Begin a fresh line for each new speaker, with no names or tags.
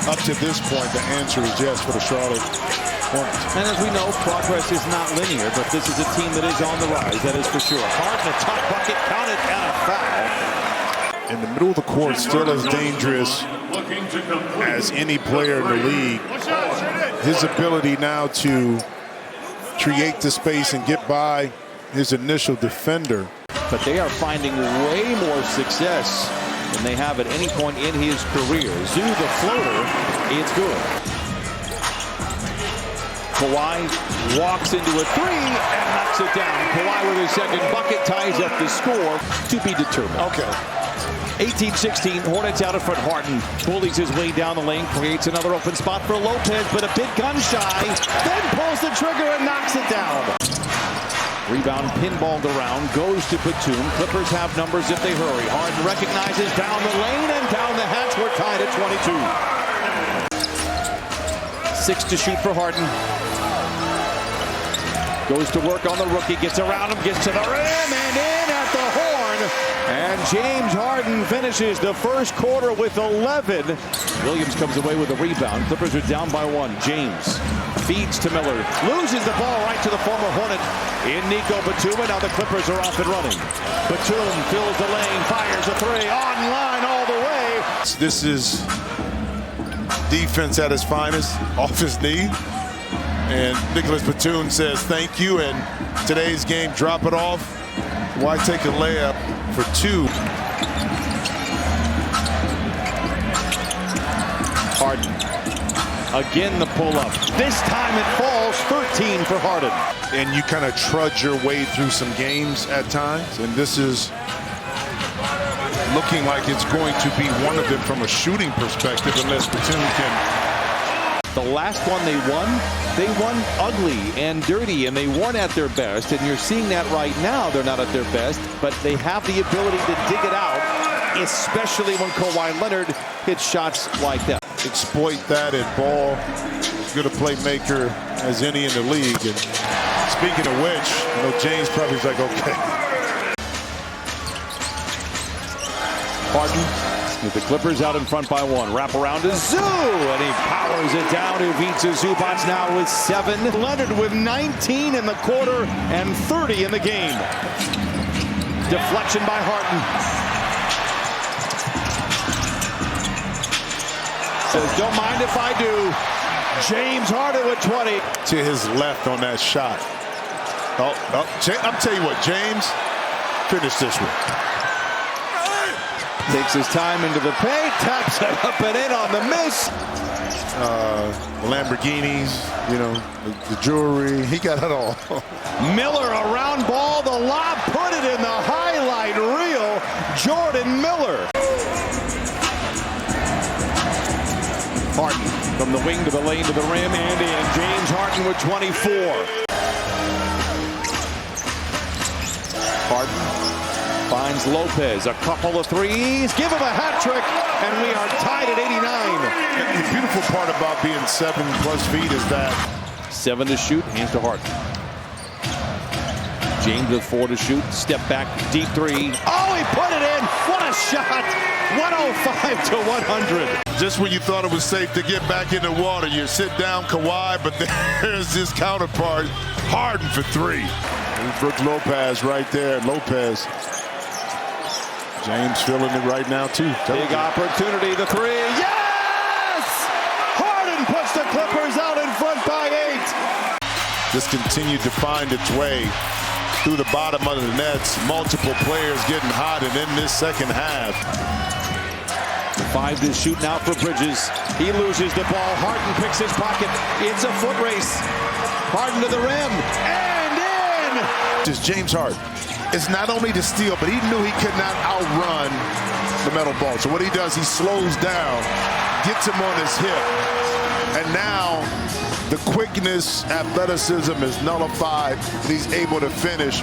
up to this point, the answer is yes for the Charlotte Hornets.
And as we know, progress is not linear, but this is a team that is on the rise, that is for sure. Harden, a top bucket, counted, and a foul.
In the middle of the court, still as dangerous as any player in the league. His ability now to create the space and get by his initial defender.
But they are finding way more success than they have at any point in his career. Zoo, the floater, it's good. Kawhi walks into a three and knocks it down. Kawhi with his second bucket ties up the score. To be determined.
Okay.
18-16, Hornets out in front. Harden bullies his way down the lane, creates another open spot for Lopez, but a bit gun shy, then pulls the trigger and knocks it down. Rebound pinballed around, goes to Batum. Clippers have numbers if they hurry. Harden recognizes down the lane and down the hatch. We're tied at 22. 6 to shoot for Harden. Goes to work on the rookie, gets around him, gets to the rim, and in at the horn. And James Harden finishes the first quarter with 11. Williams comes away with a rebound. Clippers are down by 1. James feeds to Miller. Loses the ball right to the former Hornet in Nico Batum. And now the Clippers are off and running. Batum fills the lane, fires a three, online all the way.
This is defense at its finest, off his knee. And Nicholas Batum says thank you. And today's game, drop it off. Why take a layup for 2?
Harden. Again the pull-up. This time it falls. 13 for Harden.
And you kind of trudge your way through some games at times. And this is looking like it's going to be one of them from a shooting perspective unless Batum can.
The last one they won ugly and dirty, and they weren't at their best. And you're seeing that right now. They're not at their best, but they have the ability to dig it out, especially when Kawhi Leonard hits shots like that.
Exploit that, and Ball as good a playmaker as any in the league. And speaking of which, you know, James probably's like, okay.
Harden with the Clippers out in front by 1. Wrap around to Zoo, and he powers it down to Ivica Zubac now with 7. Leonard with 19 in the quarter and 30 in the game. Deflection by Harden. Says, don't mind if I do. James Harden with 20.
To his left on that shot. I'm telling you what, James, finish this one.
Takes his time into the paint, taps it up and in on the miss.
Lamborghinis, you know, the jewelry, he got it all.
Miller, a round ball, the lob, put it in the highlight reel. Jordan Miller. Harden from the wing to the lane to the rim and in. James Harden with 24. Harden finds Lopez, a couple of threes, give him a hat trick, and we are tied at 89.
The beautiful part about being 7+ feet is that
7 to shoot, hands to Harden. James with 4 to shoot, step back, deep 3. Oh, he put it in, what a shot, 105 to 100.
Just when you thought it was safe to get back in the water, you sit down Kawhi, but there's his counterpart, Harden for 3. Brooke Lopez right there, Lopez. James feeling it right now, too.
Big opportunity, the 3. Yes! Harden puts the Clippers out in front by 8.
Just continued to find its way through the bottom of the nets. Multiple players getting hot, and in this second half.
5 to shoot now for Bridges. He loses the ball. Harden picks his pocket. It's a foot race. Harden to the rim. And in!
Just James Harden. It's not only the steal, but he knew he could not outrun the metal ball. So what he does, he slows down, gets him on his hip, and now the quickness, athleticism is nullified. He's able to finish.